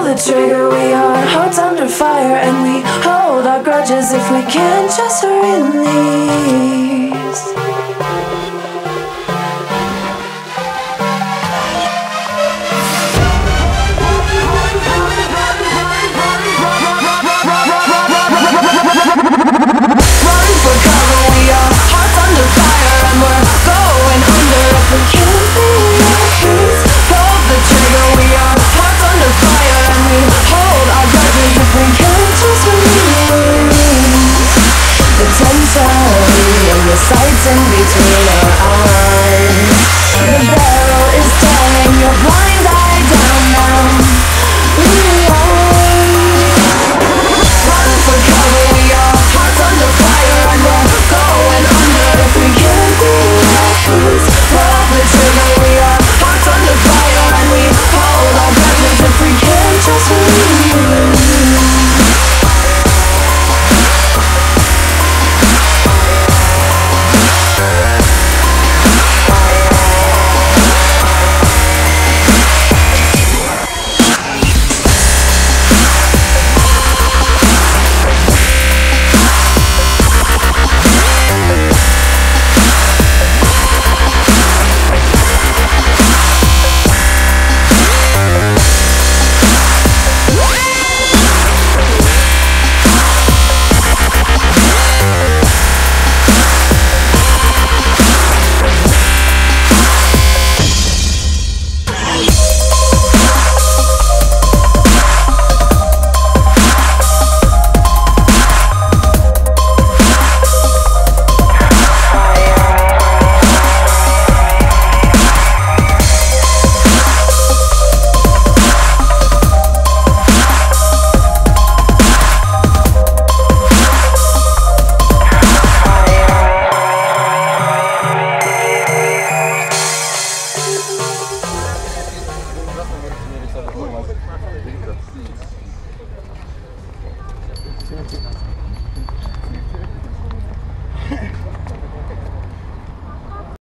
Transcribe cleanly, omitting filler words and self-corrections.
the trigger, we are hearts under fire, and we hold our grudges if we can't just release. Run for cover, we are hearts under fire, and we're going under if we can't release. Pull the trigger, we are hearts under fire, and we hold our grudges if we can't just release. The tension and the sights in between our eyes. The barrel is tearing your blind eye down now. Run for cover, we are hearts under fire, and we're going under if we can't release. Pull the trigger, we are hearts under fire, and we hold our grudges if we can't just release.